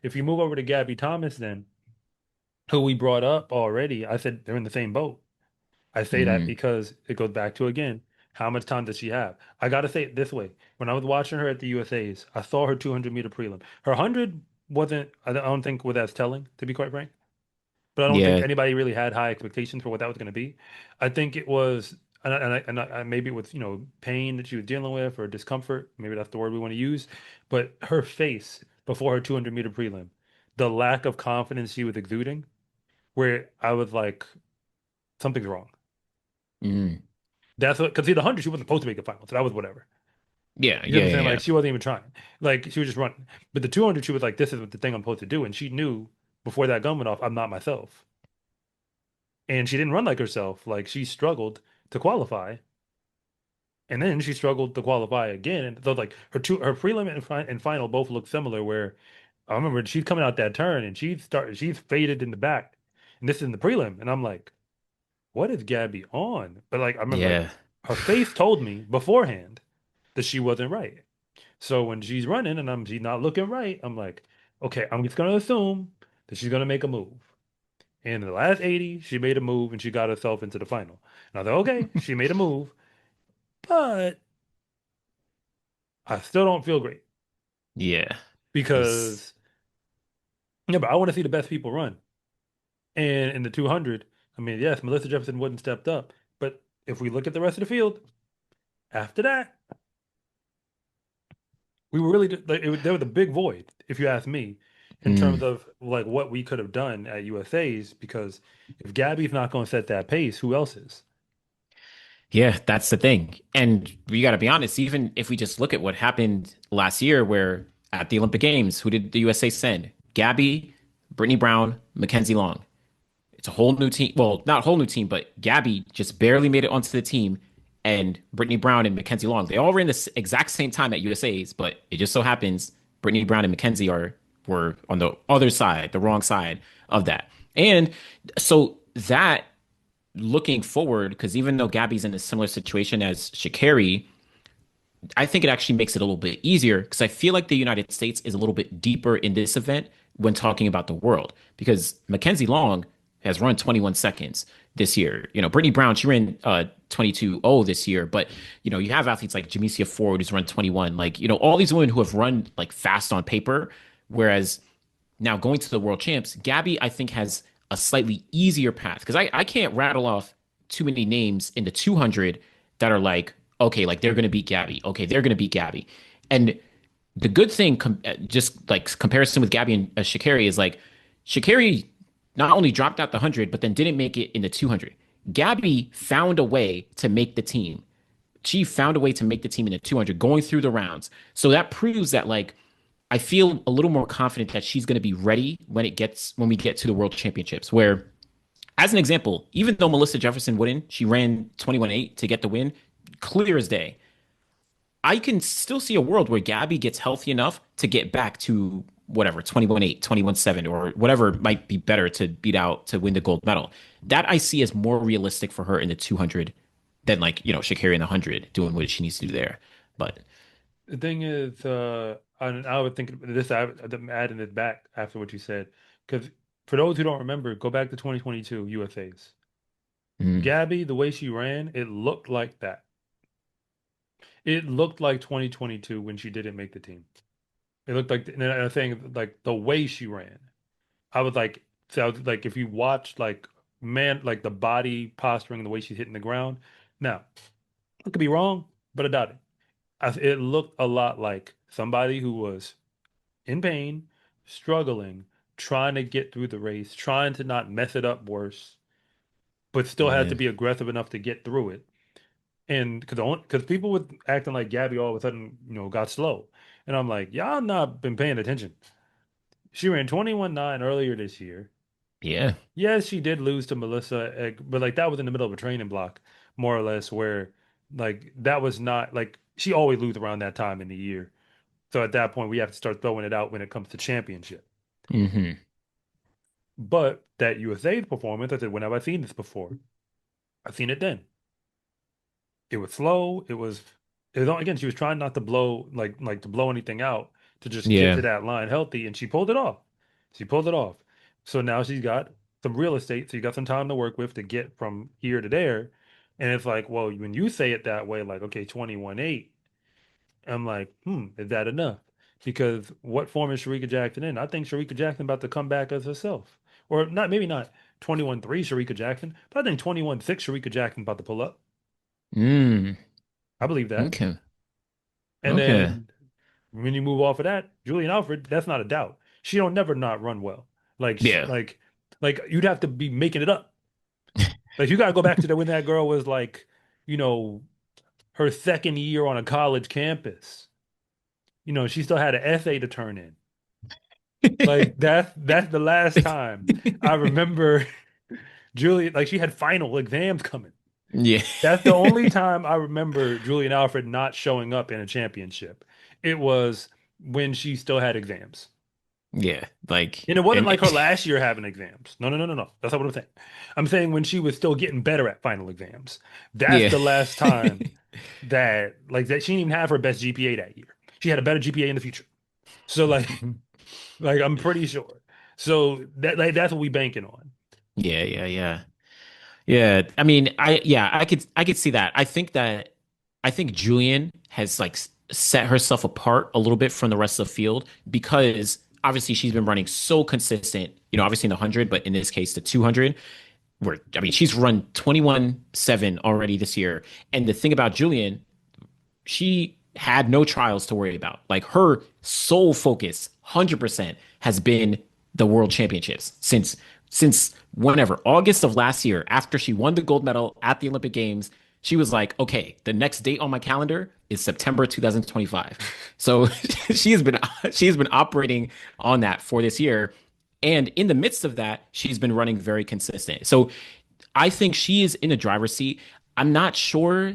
If you move over to Gabby Thomas, then who we brought up already, I said they're in the same boat. I say that Mm, because it goes back to again, how much time does she have? I gotta say it this way. When I was watching her at the USA's, I saw her 200-meter prelim. Her 100 wasn't, I don't think was as telling, to be quite frank. But I don't think yeah. anybody really had high expectations for what that was going to be. I think it was, maybe it was, pain that she was dealing with or discomfort. Maybe that's the word we want to use. But her face before her 200-meter prelim, the lack of confidence she was exuding, where I was like, something's wrong. Mm, That's what, because see, the 100, she wasn't supposed to make the final. So that was whatever. yeah, You know yeah, what I'm yeah, saying? Like, yeah. she wasn't even trying. Like, she was just running. But the 200, she was like, this is what the thing I'm supposed to do. And she knew before that gun went off, I'm not myself. And she didn't run like herself. Like she struggled to qualify, and then she struggled to qualify again. And so like her prelim and final both look similar. Where I remember she's coming out that turn and she's faded in the back, and this is in the prelim, and I'm like, what is Gabby on? But like I remember like Yeah. her face told me beforehand that she wasn't right. So when she's running and she's not looking right, I'm like, okay, I'm just gonna assume that she's gonna make a move. And in the last 80, she made a move and she got herself into the final. And I thought, okay, she made a move, but I still don't feel great Yeah. It's because, yeah, but I want to see the best people run. And in the 200, I mean, yes, Melissa Jefferson wouldn't stepped up, but if we look at the rest of the field, after that, we were really like there was a big void, if you ask me, in terms mm, of like what we could have done at USA's. Because if Gabby's not going to set that pace, who else is? yeah, that's the thing. And we got to be honest, even if we just look at what happened last year, where at the Olympic Games, who did the USA send? Gabby, Brittany Brown, Mackenzie Long. It's a whole new team. Well, not a whole new team, but Gabby just barely made it onto the team. And Brittany Brown and Mackenzie Long, they all ran the exact same time at USA's, but it just so happens Brittany Brown and Mackenzie were on the other side, the wrong side of that. And so that looking forward, because even though Gabby's in a similar situation as Sha'Carri, I think it actually makes it a little bit easier because I feel like the United States is a little bit deeper in this event when talking about the world because Mackenzie Long has run 21 seconds this year. Brittany Brown, she ran 22.0 this year, but you have athletes like Jamesia Ford who's run 21, like all these women who have run like fast on paper, whereas now going to the world champs, Gabby I think has a slightly easier path because I can't rattle off too many names in the 200 that are like okay, like they're going to beat Gabby. Okay, they're going to beat Gabby. And the good thing, just like comparison with Gabby and Sha'Carri, is like Sha'Carri not only dropped out the 100, but then didn't make it in the 200. Gabby found a way to make the team. She found a way to make the team in the 200 going through the rounds. So that proves that like I feel a little more confident that she's going to be ready when we get to the world championships where as an example, even though Melissa Jefferson wouldn't, she ran 21.8 to get the win, clear as day. I can still see a world where Gabby gets healthy enough to get back to whatever 21.8, 21.7, or whatever might be better to beat out to win the gold medal. That I see as more realistic for her in the 200 than like, Sha'Carri in the 100 doing what she needs to do there. But The thing is, I would think this, I'm adding it back after what you said, because for those who don't remember, go back to 2022 USA's. mm, Gabby, the way she ran, it looked like that. It looked like 2022 when she didn't make the team. It looked like, and I'm saying like the way she ran. I was like, so I was like, if you watch like man, like the body posturing, the way she's hitting the ground. Now, I could be wrong, but I doubt it. It looked a lot like somebody who was in pain, struggling, trying to get through the race, trying to not mess it up worse, but still had to yeah, be aggressive enough to get through it. And because people were acting like Gabby all of a sudden, got slow. And I'm like, y'all not been paying attention. She ran 21.9 earlier this year. yeah, Yes, she did lose to Melissa, but like that was in the middle of a training block, more or less, where like that was not like she always lose around that time in the year. So at that point, we have to start throwing it out when it comes to championship. hmm, But that USA performance, I said, when have I seen this before? I've seen it then. It was slow. Again, she was trying not to blow like to blow anything out to just get yeah, to that line healthy, and she pulled it off. She pulled it off. So now she's got some real estate. So you got some time to work with to get from here to there. And it's like, well, when you say it that way, like, okay, 21-8, I'm like, is that enough? Because what form is Sharika Jackson in? I think Sharika Jackson about to come back as herself. Or not, maybe not 21-3 Sharika Jackson, but I think 21-6 Sharika Jackson about to pull up. Mm, I believe that. okay. And Okay. then when you move off of that, Julian Alfred, that's not a doubt. She don't never not run well. Like Yeah. like you'd have to be making it up. Like you gotta go back to when that girl was like, you know, her second year on a college campus. She still had an essay to turn in. Like that's the last time I remember Julian, like she had final exams coming. Yeah. That's the only time I remember Julian Alfred not showing up in a championship. It was when she still had exams. Yeah. Like, And it wasn't and like her last year having exams. No, no, no, no, no. That's not what I'm saying. I'm saying when she was still getting better at final exams. That's yeah. the last time that she didn't even have her best GPA that year. She had a better GPA in the future. So like I'm pretty sure. So that's what we banking on. Yeah, yeah, yeah. Yeah, I mean, I could see that. I think Julian has like set herself apart a little bit from the rest of the field because obviously she's been running so consistent, obviously in the 100, but in this case the 200 where I mean, she's run 21-7 already this year. And the thing about Julian, she had no trials to worry about. Like her sole focus, 100%, has been the World Championships since whenever August of last year, after she won the gold medal at the Olympic Games. She was like, okay, the next date on my calendar is September 2025. So she has been operating on that for this year. And in the midst of that, she's been running very consistent. So I think she is in the driver's seat. I'm not sure.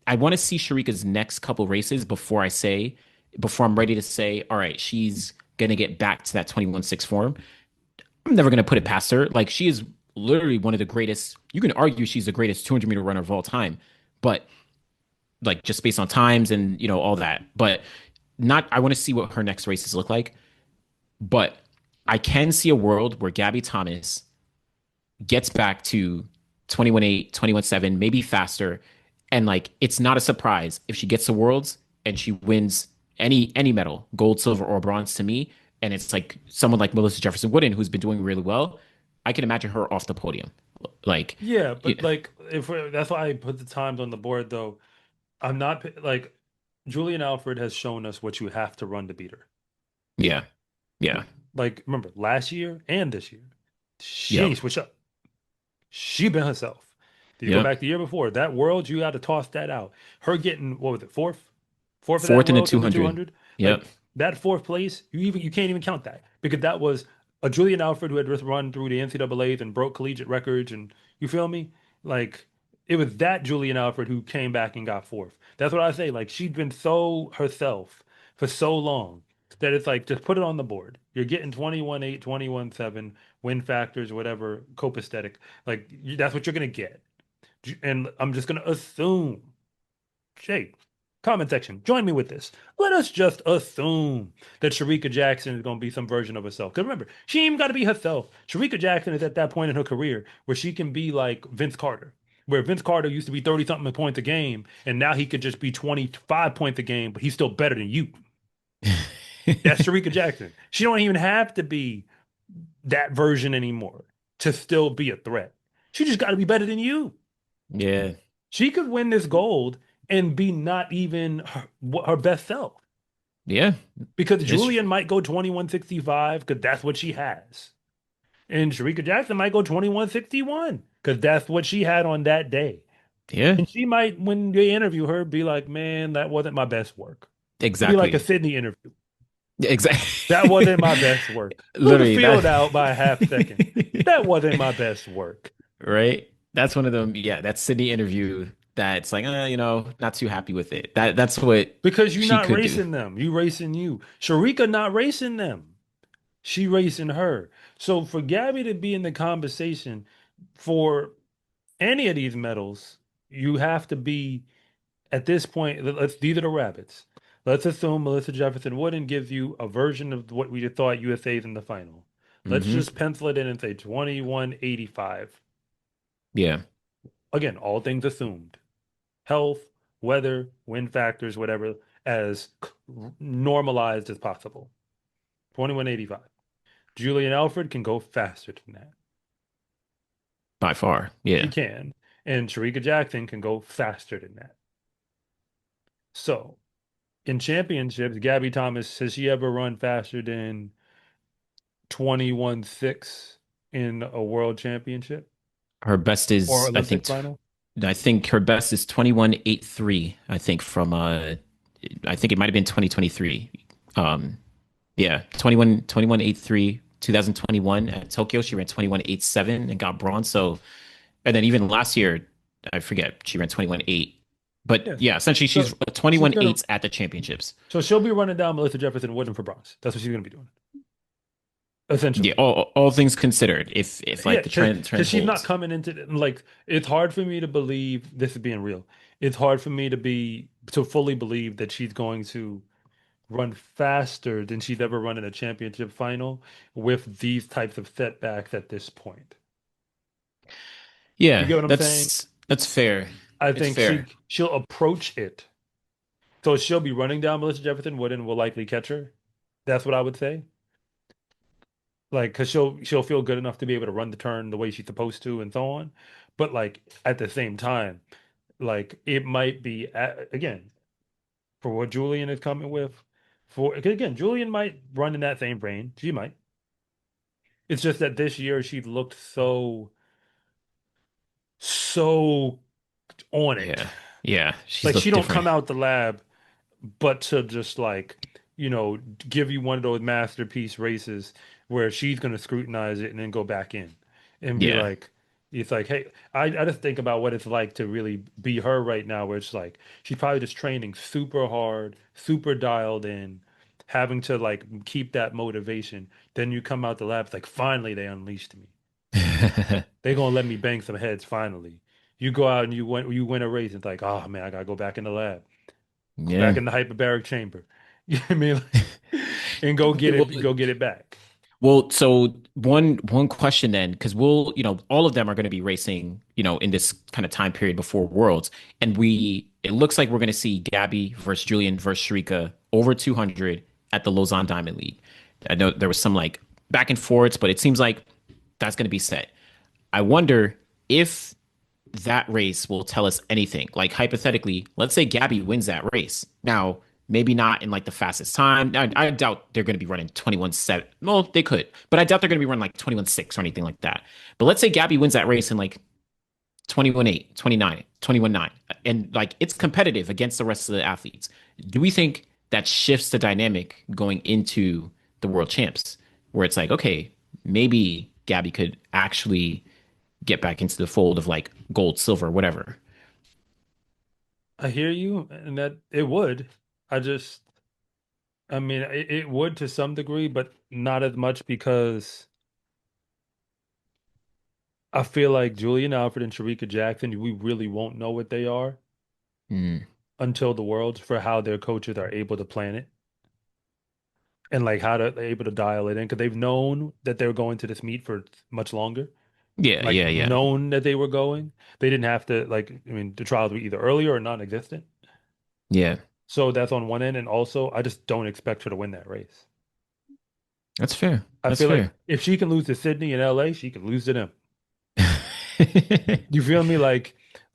I want to see Sharika's next couple races before I'm ready to say, all right, she's gonna get back to that 21-6 form. I'm never gonna put it past her. Like she is literally one of the greatest. You can argue she's the greatest 200-meter runner of all time, but like just based on times and all that. But not. I want to see what her next races look like. But I can see a world where Gabby Thomas gets back to 21-8, 21-7, maybe faster. And like it's not a surprise if she gets the worlds and she wins any medal, gold, silver, or bronze to me. And it's like someone like Melissa Jefferson Wooden, who's been doing really well. I can imagine her off the podium. Like, Yeah, yeah, but like that's why I put the times on the board though. I'm not like Julian Alfred has shown us what you have to run to beat her. yeah, yeah, Like remember last year and this year, she yep, ain't switch up. She been herself. Did you go yep. back the year before? That world, you got to toss that out. Her getting what was it, fourth of that Fourth in the world in the 200. 200. Yep. Like that fourth place, you can't even count that because that was a Julian Alfred who had just run through the NCAA's and broke collegiate records, and you feel me? Like it was that Julian Alfred who came back and got fourth. That's what I say. Like she'd been so herself for so long that it's like just put it on the board. You're getting 21-8, 21-7 win factors, whatever, copacetic. Like that's what you're gonna get. And I'm just gonna assume, Jay, comment section, join me with this. Let us just assume that Sharika Jackson is gonna be some version of herself. Because remember, she ain't even gotta be herself. Sharika Jackson is at that point in her career where she can be like Vince Carter. Where Vince Carter used to be 30 something points a game, and now he could just be 25 points a game, but he's still better than you. That's Sharika Jackson. She don't even have to be that version anymore to still be a threat. She just got to be better than you. Yeah. She could win this gold and be not even her best self Yeah. because It's Julian might go 21-65 because that's what she has. And Sharika Jackson might go 21-61 because that's what she had on that day. yeah. And she might, when they interview her, be like, man, that wasn't my best work. It'd be like a Exactly. Sydney interview. That Exactly. wasn't my best work. Blew the Literally that. field out by a half second. That wasn't my best work. Right? That's one of them. Yeah, that Sydney interview that's like, not too happy with it. That's what Because you're she not could do. racing them. You racing you. Sharika not racing them. She racing her. So for Gabby to be in the conversation for any of these medals, you have to be at this point. These are the rabbits. let's assume Melissa Jefferson wouldn't give you a version of what we thought USA is in the final. Let's Hmm. just pencil it in and say 2185. Yeah. Again, all things assumed. Health, weather, wind factors, whatever, as normalized as possible. 2185. Julian Alfred can go faster than that. By far. She Yeah. can. And Sharika Jackson can go faster than that. So in championships, Gabby Thomas, has she ever run faster than 21.6 in a world championship Her best or is, Olympic final? I think her best is 21.83, I think from I think it might have been 2023. Um yeah, 21.83 2021 at Tokyo. She ran 21.87 and got bronze. So, and then even last year, I forget, she ran 21.8. But Yes. yeah, essentially So she's she's gonna 21.8s at the championships. so she'll be running down Melissa Jefferson Wooden for bronze. That's what she's gonna be doing, Yeah, essentially. all things considered, if Yeah, like the trend because she's not holds. coming into like it's hard for me to believe this is being real. It's hard for me to fully believe that she's going to run faster than she's ever run in a championship final with these types of setbacks at this point. You Yeah, get what I'm saying? that's fair. I It's think fair. she'll approach it. So she'll be running down Melissa Jefferson Wood and will likely catch her. That's what I would say. Like, because she'll feel good enough to be able to run the turn the way she's supposed to and so on. But like at the same time, like it might be again for what Julian is coming with. For 'cause again, Julian might run in that same range. She might. It's just that this year she looked so on it. Yeah. Yeah, she's Like she looked don't different. come out the lab, but to just like, give you one of those masterpiece races where she's gonna scrutinize it and then go back in and be Yeah. like, it's like, hey, I just think about what it's like to really be her right now, where it's like she's probably just training super hard, super dialed in, having to like keep that motivation. Then you come out the lab, it's like finally they unleashed me. They're gonna let me bang some heads finally. You go out and you win a race, it's like, oh man, I gotta go back in the lab, go back Yeah. in the hyperbaric chamber. You know what I mean? And Well, go get it back. so one question then, because all of them are going to be racing, in this kind of time period before Worlds, and it looks like we're going to see Gabby versus Julian versus Sharika over 200 at the Lausanne Diamond League. I know there was some like back and forths, but it seems like that's going to be set. I wonder if that race will tell us anything. Like hypothetically, let's say Gabby wins that race. Now, maybe not in like the fastest time. I doubt they're going to be running 21.7. Well, they could, but I doubt they're going to be running like 21.6 or anything like that. But let's say Gabby wins that race in like 21.8, 29, 21.9, and like it's competitive against the rest of the athletes. Do we think that shifts the dynamic going into the world champs where it's like, okay, maybe Gabby could actually get back into the fold of like gold, silver, whatever? I hear you, and that it would. I just, I mean, it would to some degree, but not as much because I feel like Julian Alfred and Sharika Jackson, we really won't know what they are Mm. until the Worlds for how their coaches are able to plan it and like how they're able to dial it in because they've known that they're going to this meet for much longer. Yeah, Like yeah, yeah, known that they were going. They didn't have to like I mean the trials were either earlier or non-existent. yeah. So that's on one end. And also I just don't expect her to win that race. That's fair. I That's feel like fair. if she can lose to Sydney and LA, she can lose to them. You feel me?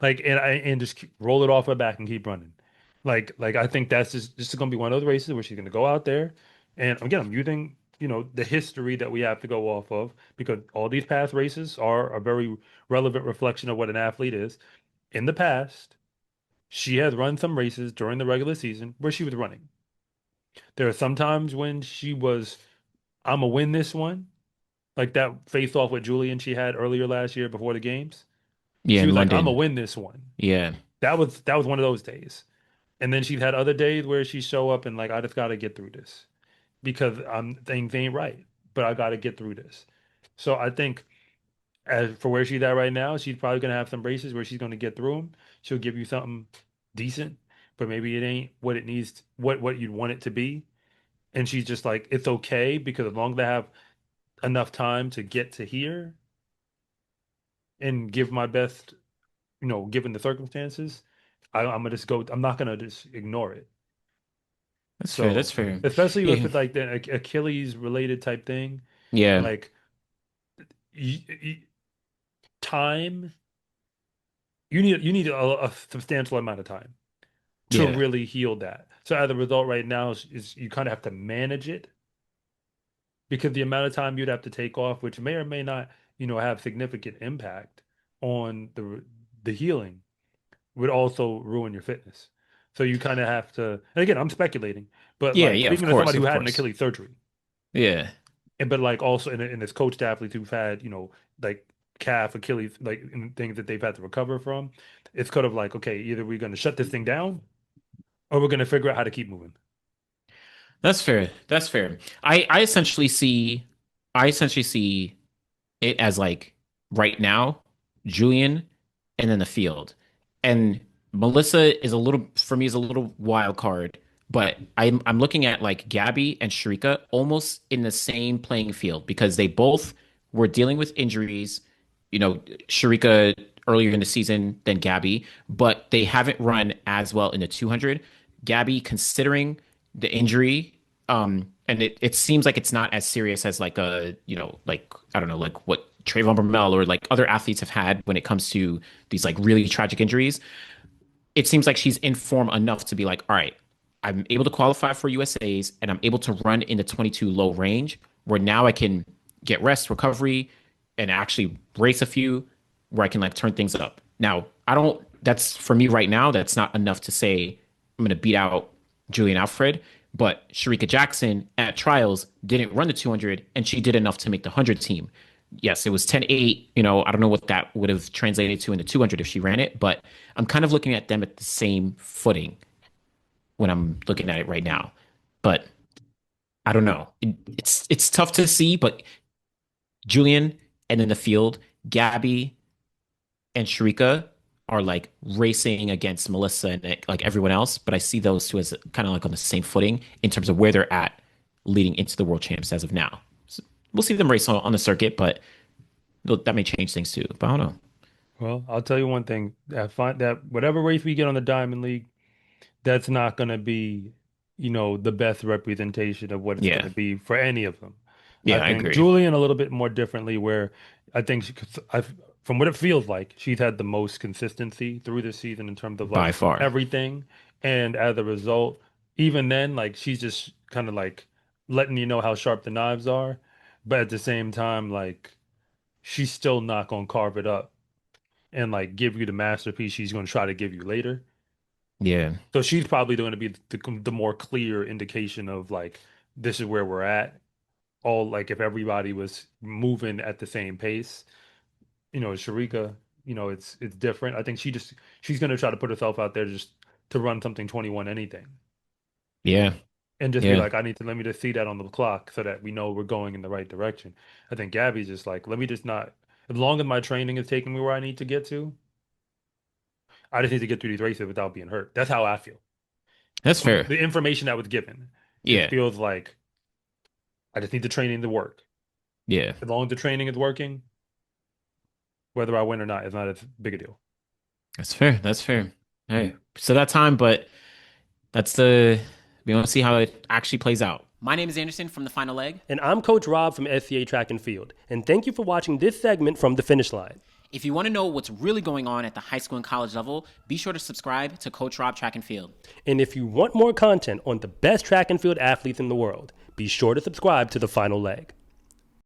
And just roll it off her back and keep running. Like I think that's just gonna be one of those races where she's gonna go out there. And again, I'm using, the history that we have to go off of because all these past races are a very relevant reflection of what an athlete is. In the past, she has run some races during the regular season where she was running. There are some times when I'm gonna win this one, like that face off with Julian she had earlier last year before the games. Yeah, She in was like, I'm gonna London. win this one. Yeah. That was one of those days. And then she's had other days where she show up and like, I just gotta get through this because things ain't right, but I gotta get through this. So I think as for where she's at right now, she's probably gonna have some races where she's gonna get through them. She'll give you something decent. but maybe it ain't what it needs, what you'd want it to be. And she's just like, it's okay because as long as I have enough time to get to here and give my best, given the circumstances, I'm gonna just go. I'm not gonna just ignore it. That's fair. That's So, fair. especially if Yeah. it's like the Achilles related type thing, Yeah. like y y time, you need a substantial amount of time to Yeah. really heal that. So as a result, right now is you kind of have to manage it because the amount of time you'd have to take off, which may or may not, have significant impact on the healing, would also ruin your fitness. So you kind of have to, and again, I'm speculating, but Yeah. like Yeah. Of speaking to course. somebody who Of had an course. Achilles surgery, Yeah. and but like also in this coached athletes who've had, like calf, Achilles, like things that they've had to recover from, it's kind of like, okay, either we're going to shut this thing down or we're going to figure out how to keep moving. That's fair. That's fair. I essentially see it as like right now, Julian, and then the field. And Melissa is a little for me is a little wild card, but I'm looking at like Gabby and Sharika almost in the same playing field because they both were dealing with injuries. You know, Sharika earlier in the season than Gabby, but they haven't run as well in the 200. Gabby, considering the injury, and it seems like it's not as serious as like like I don't know, like what Trayvon Bromell or like other athletes have had when it comes to these like really tragic injuries. It seems like she's in form enough to be like, all right, I'm able to qualify for USA's and I'm able to run in the 22 low range where now I can get rest, recovery, and actually race a few where I can like turn things up. Now, I don't, that's for me right now, that's not enough to say I'm going to beat out Julian Alfred. But Sharika Jackson at trials didn't run the 200 and she did enough to make the 100 team. Yes, it was 10-8. I don't know what that would have translated to in the 200 if she ran it, but I'm kind of looking at them at the same footing when I'm looking at it right now. But I don't know. It's tough to see, but Julian and in the field, Gabby and Sharika are like racing against Melissa and like everyone else, but I see those two as kind of like on the same footing in terms of where they're at leading into the world champs as of now. So we'll see them race on the circuit, but that may change things too. But I don't know. Well, I'll tell you one thing. I find that whatever race we get on the Diamond League, that's not going to be, the best representation of what it's going Yeah. to be for any of them. I Yeah, I think agree. Julian a little bit more differently, where I think from what it feels like, she's had the most consistency through the season in terms of By like far. everything. And as a result, even then, like she's just kind of like letting you know how sharp the knives are. But at the same time, like she's still not going to carve it up and like give you the masterpiece she's going to try to give you later. Yeah. So she's probably going to be the more clear indication of like this is where we're at. All like if everybody was moving at the same pace, Sharika, it's different. I think she's going to try to put herself out there just to run something 21 anything Yeah. and just be Yeah. like, let me just see that on the clock so that we know we're going in the right direction. I think Gabby's just like, let me just not, as long as my training is taking me where I need to get to, I just need to get through these races without being hurt. That's how I feel. That's From fair. the information that was given, it Yeah. feels like I just need the training to work. Yeah. As long as the training is working, whether I win or not is not as big a deal. That's fair. That's fair. Hey, so that time, but that's we want to see how it actually plays out. My name is Anderson from the final leg. And I'm Coach Rob from SCA Track and Field. And thank you for watching this segment from the finish line. If you want to know what's really going on at the high school and college level, be sure to subscribe to Coach Rob Track and Field. And if you want more content on the best track and field athletes in the world, be sure to subscribe to the final leg.